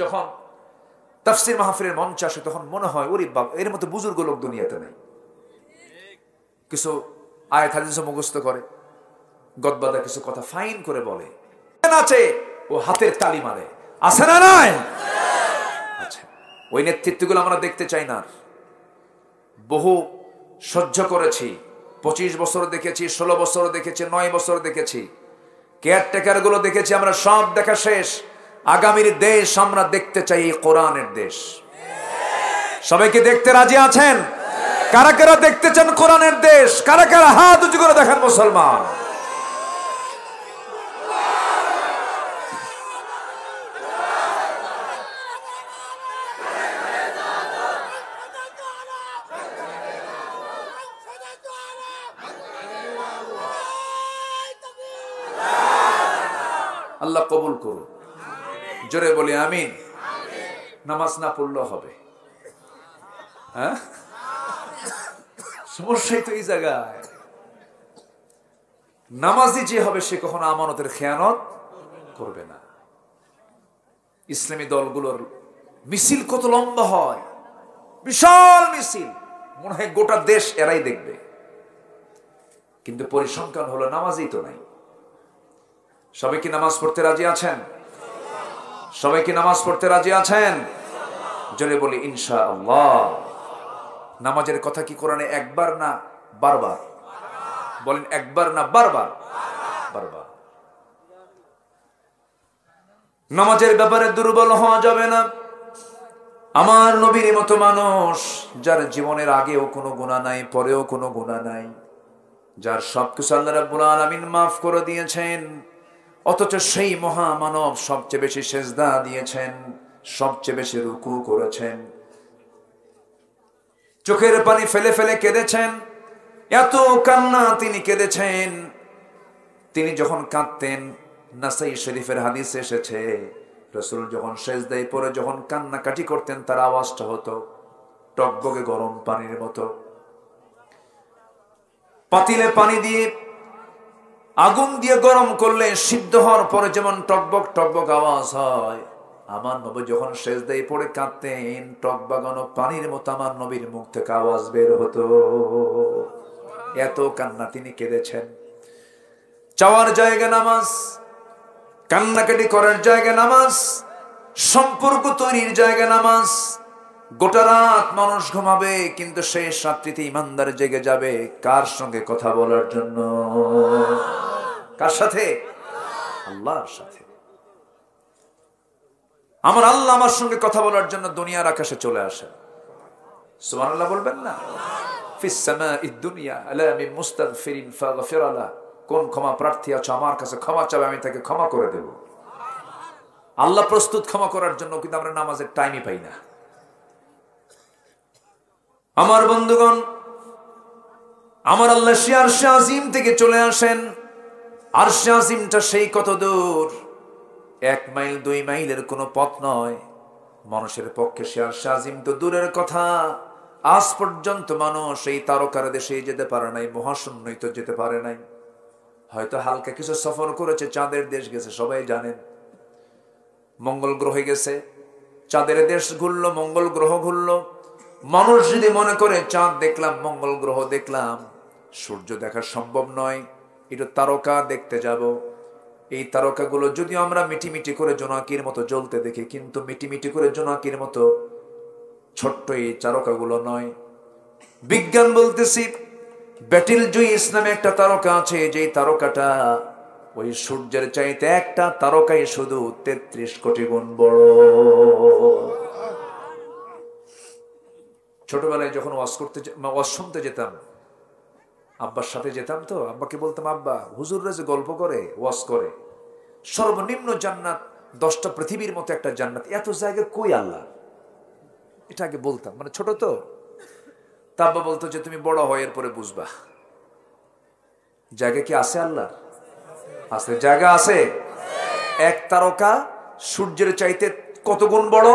যখন তাফসীর মাহফিলের মঞ্চ আসে তখন মনে হয় ওরে বাবা, এর মতো বুজুর্গ লোক দুনিয়াতে নাই। কিছু আয়াত হাদিস মুখস্থ করে, গদবাদা কিছু কথা ফাইন করে বলে, আছে ও হাতের তালি মারে, আছে না নাই? আচ্ছা, ওই নেতৃত্বগুলো আমরা দেখতে চাই না। বহু সহ্য করেছি, 25 বছর দেখেছি, 16 বছর দেখেছি, 9 বছর দেখেছি, কেয়ারটেকার গুলো দেখেছি, আমরা সব দেখা শেষ। আগামীর দেশ আমরা দেখতে চাই এই কোরআনের দেশ। সবাইকে দেখতে রাজি আছেন? কারা কারা দেখতে চান কোরআনের দেশ? কারা কারা হাত উঁচু করে দেখান মুসলমান। আল্লাহ কবুল করুন। জোরে বলি আমিন। নামাজ না পড়লেও হবে। হ্যাঁ, সমস্যাই তো এই জায়গায়। নামাজি যে হবে সে কখনো আমানতের খেয়ানত করবে না। ইসলামী দলগুলোর মিছিল কত লম্বা হয়, বিশাল মিছিল, মনে হয় গোটা দেশ এরাই দেখবে। কিন্তু পরিসংখ্যান হলো নামাজই তো নাই। সবাই কি নামাজ পড়তে রাজি আছেন? সবাই কি নামাজ পড়তে রাজি আছেন? জোরে বলি ইনশাআল্লাহ। নামাজের কথা কি কোরআনে একবার না বারবার? বলেন একবার না বারবার? বারবার। নামাজের ব্যাপারে দুর্বল হওয়া যাবে না। আমার নবীর মতো মানুষ, যার জীবনের আগেও কোনো গুনাহ নাই, পরেও কোনো গুনাহ নাই, যার সবকিছু আল্লাহ রাব্বুল আলামিন মাফ করে দিয়েছেন, অথচ সেই মহামানব সবচেয়ে বেশি সেজদা দিয়েছেন, সবচেয়ে বেশি রুকু করেছেন, চোখের পানি ফেলে ফেলে কেঁদেছেন, এত কান্না তিনি কেঁদেছেন। তিনি যখন কাঁদতেন, নাসাই শরীফের হাদিসে এসেছে, রাসূল যখন সেজদায় পড়ে যখন কান্নাকাটি করতেন তার আওয়াজটা হতো টকবকে গরম পানির মতো। পাতিলে পানি দিয়ে আগুন দিয়ে গরম করলে সিদ্ধ হওয়ার পরে যেমন টকবক টকবক আওয়াজ হয়, আমার নবী যখন সেজদায় পড়ে কাঁদতেন, টক বাগানো পানির মতো আমার নবীর মুখ থেকে আওয়াজ বের হতো। এত কান্না তিনি কেঁদেছেন। চাওয়ার জায়গা নামাজ, কান্নাকাটি করার জায়গা নামাজ, সম্পর্ক তৈরির জায়গা নামাজ। গোটা রাত মানুষ ঘুমাবে, কিন্তু শেষ রাত্রিতে ইমানদার জেগে যাবে কার সঙ্গে কথা বলার জন্য? কার সাথে? আল্লাহর সাথে। আমার আল্লাহ আমার সঙ্গে কথা বলার জন্য দুনিয়ার আকাশে চলে আসে। সুবহানাল্লাহ বলবেন না? ফিস সামাঈদ দুনিয়া আলা মিন মুস্তাগফিরিন ফাগফির লা। কোন ক্ষমা প্রার্থী আছে আমার কাছে ক্ষমা চাবে, আমি তাকে ক্ষমা করে দেব। আল্লাহ প্রস্তুত ক্ষমা করার জন্য, কিন্তু আমরা নামাজের টাইমই পাই না। আমার বন্ধুগণ, আমার আল্লাহ সে আরশে আজিম থেকে চলে আসেন। আরশে আজিমটা সেই কত দূর, 1 মাইল 2 মাইলের কোনো পথ নয় মানুষের পক্ষে। সে আরশে আজিম তো দূরের কথা, আজ পর্যন্ত মানুষ এই তারকার দেশে যেতে পারে নাই, মহাশূন্যই তো যেতে পারে নাই। হয়তো হালকা কিছু সফর করেছে, চাঁদের দেশ গেছে, সবাই জানেন। মঙ্গল গ্রহে গেছে, চাঁদের দেশ ঘুরলো, মঙ্গল গ্রহ ঘুরলো। মানুষ যদি মনে করে চাঁদ দেখলাম, মঙ্গল গ্রহ দেখলাম, সূর্য দেখা সম্ভব নয়, এটা তারকা দেখতে যাব। এই তারকাগুলো যদিও আমরা মিটিমিটি করে জোনাকির মতো জ্বলতে দেখি, কিন্তু মিটিমিটি করে জোনাকির মতো ছোট্ট এই তারকাগুলো নয়। বিজ্ঞান বলতেছি, ব্যাটিল জুইস নামে একটা তারকা আছে, যেই তারকাটা ওই সূর্যের চাইতে একটা তারকাই শুধু 33 কোটি গুণ বড়। ছোটবেলায় যখন ওয়াজ শুনতে যেতাম, আব্বার সাথে যেতাম, তো আব্বাকে বলতাম, আব্বা হুজুররা যে গল্প করে, ওয়াজ করে, সর্বনিম্ন জান্নাত 10টা পৃথিবীর মতো একটা জান্নাত, এত জায়গা কই আল্লাহ? এটা আগে বলতাম, মানে ছোট তো। তা আব্বা বলতো যে তুমি বড় হয় এরপরে বুঝবা। জায়গা কি আছে আল্লাহ? আছে, জায়গা আছে। এক তারকা সূর্যের চাইতে কত গুণ বড়?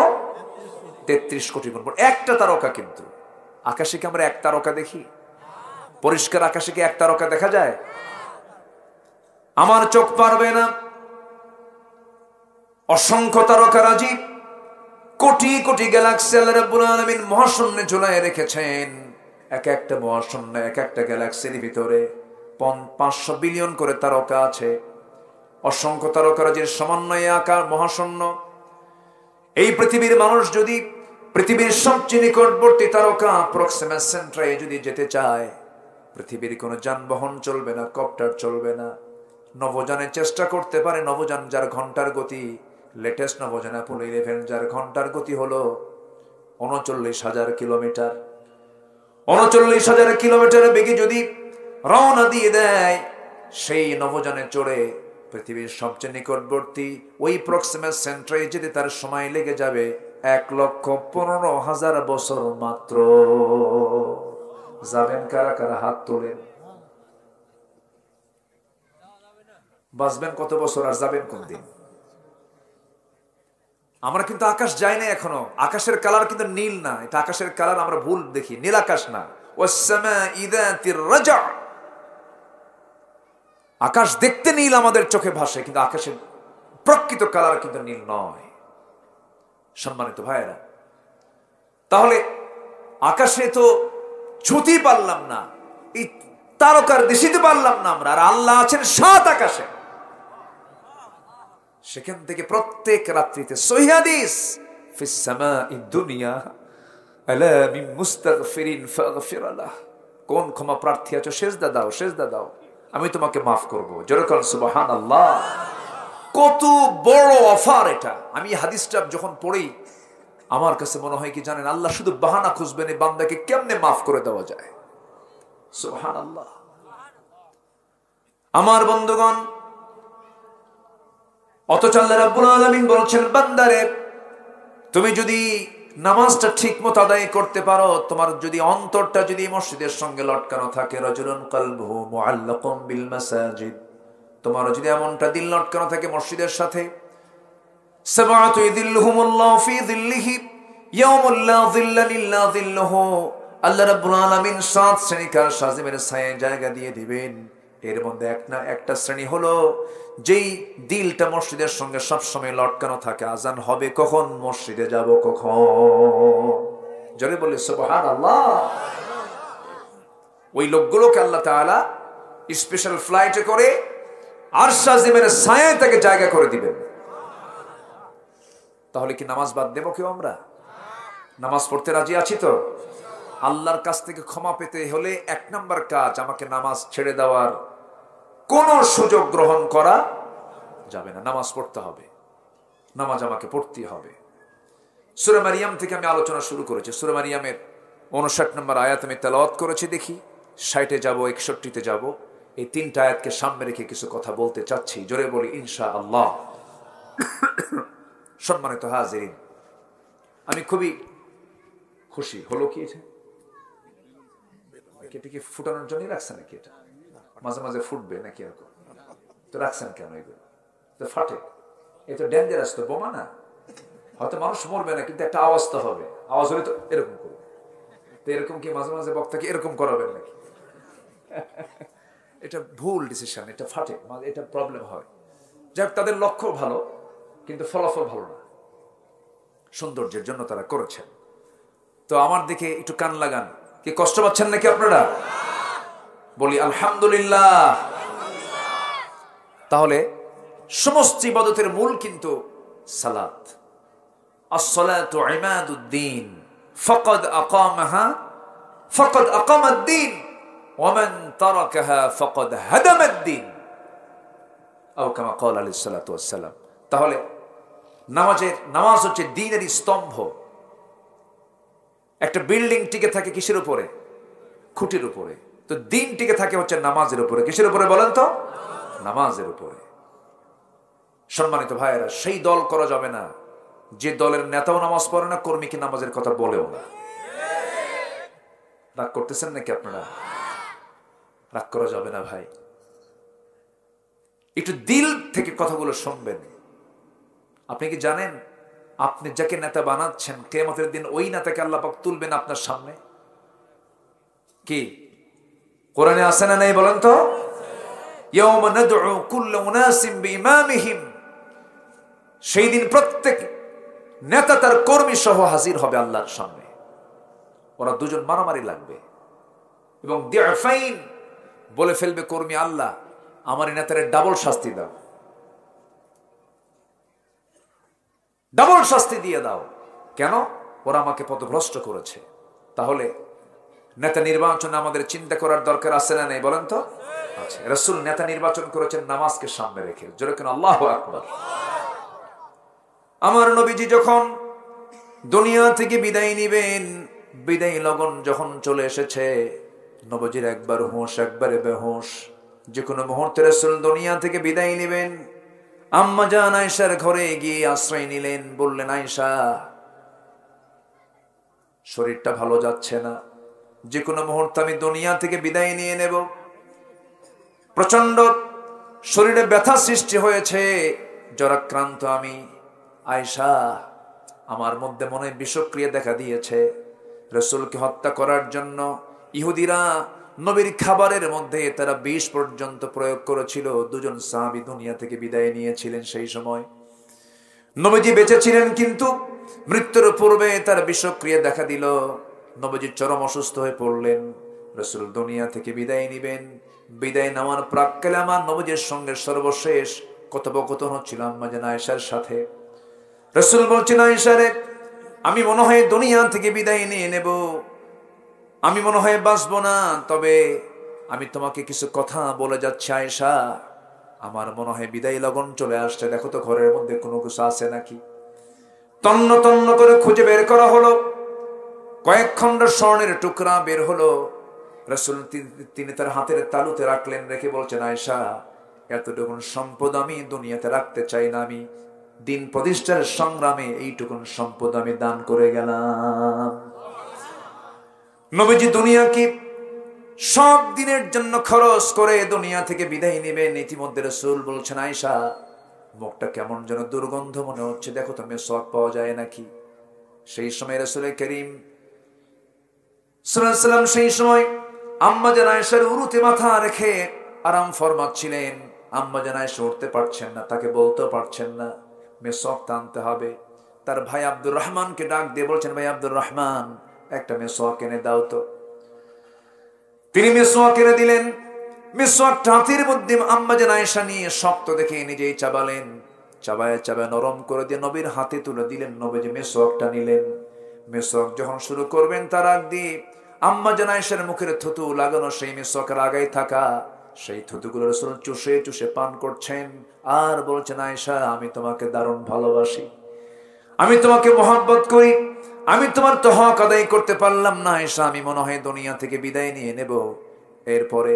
33 কোটি গুণ বড় একটা তারকা। কিন্তু আকাশে কি আমরা এক তারকা দেখি? পরিষ্কার আকাশে কি এক তারকা দেখা যায়? আমার চোখ পারবে না। অসংখ্য তারকারাজি, কোটি কোটি গ্যালাক্সি আল্লাহ রাব্বুল আলামিন মহাশূন্যে ঝুলায় রেখেছেন। এক একটা মহাশূন্য, এক একটা গ্যালাক্সির ভিতরে 500 বিলিয়ন করে তারকা আছে। অসংখ্য তারকারাজির সমন্বয়ে আকার মহাশূন্য। এই পৃথিবীর মানুষ যদি পৃথিবীর সবচেয়ে নিকটবর্তী তারকা প্রক্সিমা সেন্ট্রায় যদি যেতে চায়, পৃথিবীর কোনো যানবাহন চলবে না, কপ্টার চলবে না। নভোযানের চেষ্টা করতে পারে, নভোযান যার ঘন্টার গতি, লেটেস্ট নভোযান অ্যাপোলো 11 যার ঘন্টার গতি হলো 39,000 কিলোমিটার। 39,000 কিলোমিটারের বেগে যদি রওনা দিয়ে দেয়, সেই নভোযানে চড়ে পৃথিবীর সবচেয়ে নিকটবর্তী ওই প্রক্সিমা সেন্ট্রায় যেতে তার সময় লেগে যাবে 1,15,000 বছর মাত্র। যাবেন কারা কারা? হাত তোলেন। বাঁচবেন কত বছর আর যাবেন কোন দিন? আমরা কিন্তু আকাশ যাই না এখনো। আকাশের কালার কিন্তু নীল না, এটা আকাশের কালার আমরা ভুল দেখি, নীল আকাশ না। ওয়াস-সামাঈ যাতির রাজা। আকাশ দেখতে নীল আমাদের চোখে ভাসে, কিন্তু আকাশের প্রকৃত কালার কিন্তু নীল নয়। সম্মানিত ভাইয়েরা, তাহলে আকাশে তো ছুঁতে পারলাম না, এই তারকার দেশিতে পারলাম না আমরা, আর আল্লাহ আছেন 7 আকাশে। সেখান থেকে প্রত্যেক রাত্রিতে সহিহ হাদিস, ফিস সামাঈদ দুনিয়া আলা মিন মুস্তাগফিরিন ফাগফির লাহ। কোন ক্ষমা প্রার্থী আছো, সেজদা দাও, সেজদা দাও, আমি তোমাকে মাফ করব। জোরে বলেন সুবহানাল্লাহ। কত বড় অফার এটা! আমি হাদিসটা যখন পড়ি, আমার কাছে মনে হয় কি জানেন, আল্লাহ শুধু বাহানা খুঁজবেন এই বান্দাকে কেমনে মাফ করে দেওয়া যায়। সুবহানাল্লাহ। আমার বন্ধুগণ, অথচ আল্লাহ রাব্বুল আলামিন বলছেন, বান্দারে তুমি যদি নামাজটা ঠিক মতো আদায় করতে পারো, তোমার যদি অন্তরটা যদি মসজিদের সঙ্গে লটকানো থাকে, রাজুলুন কলবুহু মুআল্লাকুম বিল মাসাজিদ, তোমার যদি এমনটা দিল লটকানো থাকে মসজিদের সাথে, সাবআতু ইযিল্লুহুমুল্লাহু ফি যিল্লিহি ইয়াউমুল লা যিল্লা ইল্লা যিল্লুহু। আল্লাহ রাব্বুল আলামিন 7 শ্রেণীকার সাজিমের ছায়ায় জায়গা দিয়ে দিবেন, এর মধ্যে একটা শ্রেণী হলো যেই দিলটা মসজিদের সঙ্গে সবসময় লটকানো থাকে, আজান হবে কখন, মসজিদে যাব কখন। জোরে বলি সুবহানাল্লাহ। ওই লোকগুলোকে আল্লাহ তাআলা স্পেশাল ফ্লাইটে করে আরশ আজিমের ছায়ায় তাকে জায়গা করে দিবেন। তাহলে কি নামাজ বাদ দেব কেউ? আমরা নামাজ পড়তে রাজি আছি তো? আল্লাহর কাছ থেকে ক্ষমা পেতে হলে 1 নাম্বার কাজ, আমাকে নামাজ ছেড়ে দেওয়ার কোন সুযোগ গ্রহণ করা যাবে না। নামাজ পড়তে হবে, নামাজ আমাকে পড়তে হবে। সূরা মারিয়াম থেকে আমি আলোচনা শুরু করেছি। সূরা মারিয়ামের 59 নম্বর আয়াত আমি তেলাওয়াত করেছি। দেখি 60-এ যাব, 61-তে যাব। এই 3টা আয়াতকে সামনে রেখে কিছু কথা বলতে চাচ্ছি। জোরে বলি ইনশাআল্লাহ। সম্মানিত হাজিরিন, আমি খুবই খুশি। হলো কি এটা কি ফুটানোর জন্য রাখছেন নাকি? এটা মাঝে মাঝে ফুটবে নাকি এরকম তো রাখছেন কেন? এগুলো তো ফাটে, এ তো ডেঞ্জারাস, তো বোমা না। হয়তো মানুষ মরবে না, কিন্তু একটা আওয়াজ তো হবে। আওয়াজ হলে তো এরকম করবে। তো এরকম কি মাঝে মাঝে বক্তাকে এরকম করাবেন নাকি? এটা ভুল ডিসিশন, এটা ফাটে, এটা প্রবলেম হয়। যাক, তাদের লক্ষ্য ভালো কিন্তু ফলাফল ভালো না। সৌন্দর্যের জন্য তারা করেছেন। তো আমার দিকে একটু কান লাগান। কি কষ্ট পাচ্ছেন নাকি আপনারা? বলি আলহামদুলিল্লাহ। তাহলে সমস্ত ইবাদতের মূল কিন্তু সালাত। আসসালাতু ইমাদুদ্দিন ফাকাদ আকামাহা ফাকাদ আকামাদ্দিন ওয়া মান তারাকাহা ফাকাদ হাদামাদ্দিন, আও কামা ক্বাল আলাইহিস সালাতু ওয়াস সালাম। তাহলে নামাজ হচ্ছে দ্বীনের স্তম্ভ। একটা বিল্ডিং টিকে থাকে কিসের উপরে? খুঁটির উপরে। তো দ্বীন টিকে থাকে হচ্ছে নামাজের উপরে। কিসের উপরে বলেন তো? নামাজের উপরে। সম্মানিত ভাইয়েরা, সেই দল করা যাবে না যে দলের নেতাও নামাজ পড়ে না, কর্মীকে নামাজের কথা বলেও না। রাগ করতেছেন নাকি আপনারা? রাগ করা যাবে না ভাই। একটু দিল থেকে কথাগুলো শুনবেন। আপনি কি জানেন আপনি যাকে নেতা বানাচ্ছেন, কিয়ামতের দিন ওই নেতাকে আল্লাহ পাক তুলবেন আপনার সামনে? কি কোরআনে আছে না নাই বলেন তো? ইয়াউমা নাদউ কুল্লা উনাসিম বিইমামিহিম। সেই দিন প্রত্যেক নেতা তার কর্মী সহ হাজির হবে আল্লাহর সামনে। ওরা দুজন মারামারি লাগবে এবং দিআফাইন বলে ফেলবে কর্মী, আল্লাহ আমার নেতারে ডাবল শাস্তি দাও, ডাবল শাস্তি দিয়ে দাও। কেন? ওরা আমাকে পথভ্রষ্ট করেছে। তাহলে নেতা নির্বাচনে আমাদের চিন্তা করার দরকার আছে না নেই বলেন তো? আচ্ছা, রাসূল নেতা নির্বাচন করেছেন নামাজকে সামনে রেখে। জোরে কেন আল্লাহু আকবার। আমার নবীজি যখন দুনিয়া থেকে বিদায় নিবেন, বিদায় লগন যখন চলে এসেছে, নবীজির একবার হুঁশ একবারে বেহুঁশ। যে কোনো মুহূর্তে রাসূল দুনিয়া থেকে বিদায় নিবেন। আম্মা জান আয়েশার ঘরে গিয়ে আশ্রয় নিলেন। বললেন, আয়েশা, শরীরটা ভালো যাচ্ছে না, যে কোনো মুহূর্তে আমি দুনিয়া থেকে বিদায় নিয়ে নেব। প্রচন্ড শরীরে ব্যথা সৃষ্টি হয়েছে, জ্বরাক্রান্ত আমি। আয়েশা, আমার মধ্যে মনে হয় বিষক্রিয়া দেখা দিয়েছে। রাসূলকে হত্যা করার জন্য ইহুদিরা নবীর খাবারের মধ্যে তারা বিষ পর্যন্ত প্রয়োগ করেছিল। দুজন সাহাবী দুনিয়া থেকে বিদায় নিয়েছিলেন। সেই সময় নবীজি বেঁচে ছিলেন, কিন্তু মৃত্যুর পূর্বে তার বিষক্রিয়া দেখা দিল। নবীজি চরম অসুস্থ হয়ে পড়লেন। রাসূল দুনিয়া থেকে বিদায় নিবেন। বিদায় নেওয়ার প্রাক্কালে আমার নবীজির সঙ্গে সর্বশেষ কথোপকথন হচ্ছিল আম্মা জান আয়েশার সাথে। রাসূল বলছেন, আয়েশা রে, আমি মনে হয় দুনিয়া থেকে বিদায় নিয়ে নেব, আমি মনে হয় বাঁচবো না, তবে আমি তোমাকে কিছু কথা বলে যাচ্ছি আয়েশা। আমার মনে হয় বিদায় লগন চলে আসছে, দেখো তো ঘরের মধ্যে কোনো কিছু আছে নাকি। তন্ন তন্ন করে খুঁজে বের করা হলো। কয়েক খণ্ড স্বর্ণের টুকরা বের হলো। রাসূল তিনি তার হাতের তালুতে রাখলেন, রেখে বলছেন, আয়েশা, এতটুকু সম্পদ আমি দুনিয়াতে রাখতে চাই না, আমি দিন প্রতিষ্ঠার সংগ্রামে এইটুকুন সম্পদ আমি দান করে গেলাম। নবীজি দুনিয়াকে সব দিনের জন্য খরচ করে দুনিয়া থেকে বিদায় নেবেন। ইতিমধ্যে রাসূল বলছেন, আয়েশা, মুখটা কেমন যেন দুর্গন্ধ মনে হচ্ছে, দেখো তো মেসওয়াক পাওয়া যায় নাকি। সেই সময় রাসূল করিম সাল্লাল্লাহু আলাইহি ওয়াসাল্লাম সেই সময় আম্মা জান আয়েশার উরুতে মাথা রেখে আরাম ফরমাচ্ছিলেন। আম্মা জান আয়েশা উঠতে পারছেন না, তাকে বলতেও পারছেন না, মেসওয়াক টানতে হবে। তার ভাই আব্দুর রহমানকে ডাক দিয়ে বলছেন, ভাই আব্দুর রহমান, একটা মেসওয়াক এনে দাও তো। তিনি মেসওয়াক এনে দিলেন। মেসওয়াক হাতের মধ্যে আম্মা জান আয়েশা নিয়ে শক্ত দেখে নিজেই চাবালেন, চাবায় চাবায় নরম করে দিয়ে নবীর হাতে তুলে দিলেন। নবী যে মেসওয়াকটা নিলেন, মেসওয়াক যখন শুরু করবেন তার আগ দিয়ে আম্মা জান আয়েশার মুখের থুতু লাগানো সেই মেসওয়াকের আগায় থাকা সেই থুতুগুলো রাসূল চুষে চুষে পান করছেন আর বলছেন, আয়েশা, আমি তোমাকে দারুণ ভালোবাসি, আমি তোমাকে মহব্বত করি, আমি তোমার তো হক আদায় করতে পারলাম না আয়েশা, আমি মনে হয় দুনিয়া থেকে বিদায় নিয়ে নেব। এরপরে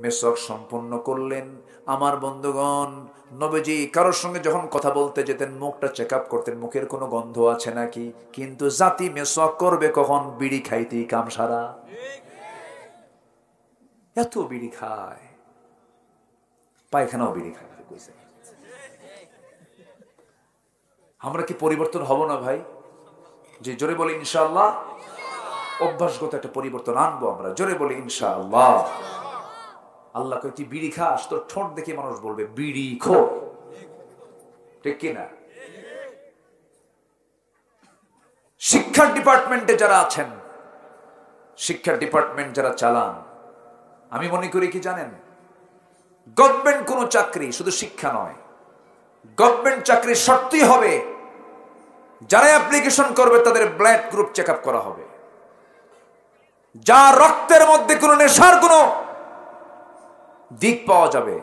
মেসওয়াক সম্পূর্ণ করলেন। আমার বন্ধুগণ, নবীজি কারোর সঙ্গে যখন কথা বলতে যেতেন মুখটা চেক আপ করতেন, মুখের কোনো গন্ধ আছে নাকি। কিন্তু জাতি মেসওয়াক করবে কখন? বিড়ি খাইতেই কাম সারা। এত বিড়ি খায়, পায়খানাও বিড়ি খায়। আমরা কি পরিবর্তন হব না ভাই? যে জোরে বলি ইনশাআল্লাহ। অভ্যাসগত একটা পরিবর্তন আনবো আমরা, জোরে বলি ইনশাআল্লাহ। আল্লাহ কই, তুই বিড়ি খাস, তোর ঠোঁট দেখে মানুষ বলবে বিড়ি খো, ঠিক কিনা? শিক্ষা ডিপার্টমেন্টে যারা আছেন, শিক্ষা ডিপার্টমেন্ট যারা চালান, আমি মনে করি কি জানেন, গভর্নমেন্ট কোন চাকরি শুধু শিক্ষা নয়, গভর্নমেন্ট চাকরির শর্তই হবে যারা অ্যাপ্লিকেশন করবে তাদের ব্লাড গ্রুপ চেক আপ করা হবে। যার রক্তের মধ্যে কোনো নেশার কোনো দিক পাওয়া যাবে,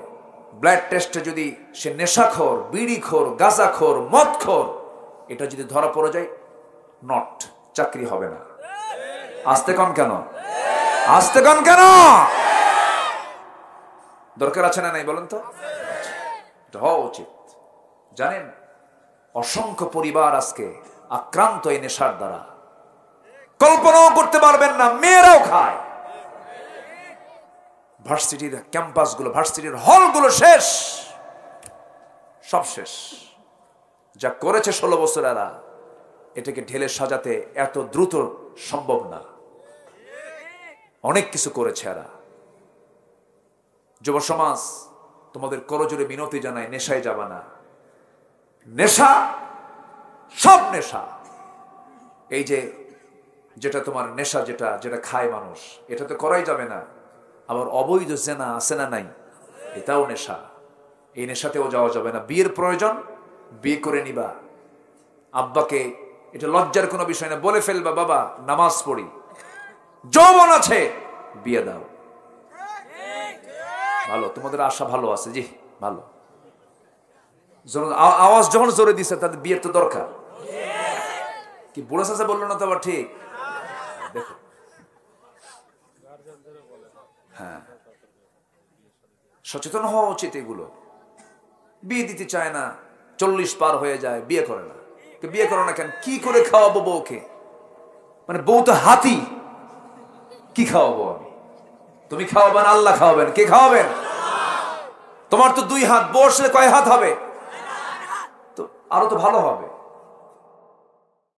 ব্লাড টেস্টে যদি সে নেশাখোর, বিড়িখোর, গাঁজাখোর, মদখোর, এটা যদি ধরা পড়ে যায়, নট, চাকরি হবে না। আসতে কন কেন? আসতে কন কেন? দরকার আছে না নাই বলেন তো? এটা হওয়া উচিত। জানেন, অসংখ্য পরিবার আজকে আক্রান্ত এই নেশার দ্বারা, কল্পনাও করতে পারবেন না। মেয়েরাও খায়। ভার্সিটির ক্যাম্পাসগুলো, ভার্সিটির হলগুলো শেষ, সব শেষ। যা করেছে 16 বছর এরা, এটাকে ঢেলে সাজাতে এত দ্রুত সম্ভব না। অনেক কিছু করেছে এরা। যুব সমাজ, তোমাদের করজোরে মিনতি জানায়, নেশায় যাবা না। নেশা, সব নেশা, এই যে যেটা তোমার নেশা, যেটা যেটা খায় মানুষ, এটা তো করাই যাবে না। আবার অবৈধ জেনা আছে না নাই, এটাও নেশা। এই নেশাতেও যাওয়া যাবে না। বিয়ের প্রয়োজন, বিয়ে করে নিবা। আব্বাকে, এটা লজ্জার কোনো বিষয় না, বলে ফেলবা, বাবা নামাজ পড়ি, যৌবন আছে, বিয়ে দাও। ভালো, তোমাদের আশা ভালো আছে, জি ভালো। আওয়াজ যখন জোরে দিছে তাদের বিয়ের তো দরকার। কি বুড়া চাচা বললো না তো আবার? ঠিক, দেখো, হ্যাঁ, সচেতন হওয়া উচিত। এগুলো বিয়ে দিতে চায় না, 40 পার হয়ে যায়, বিয়ে করে না। বিয়ে করো না কেন? কি করে খাওয়াবো বউকে? মানে বউ তো হাতি, কি খাওয়াবো আমি? তুমি খাওয়াবেন, আল্লাহ খাওয়াবেন। কে খাওয়াবেন? তোমার তো 2 হাত, বউর সাথে কয় হাত হবে? তো আরো তো ভালো হবে।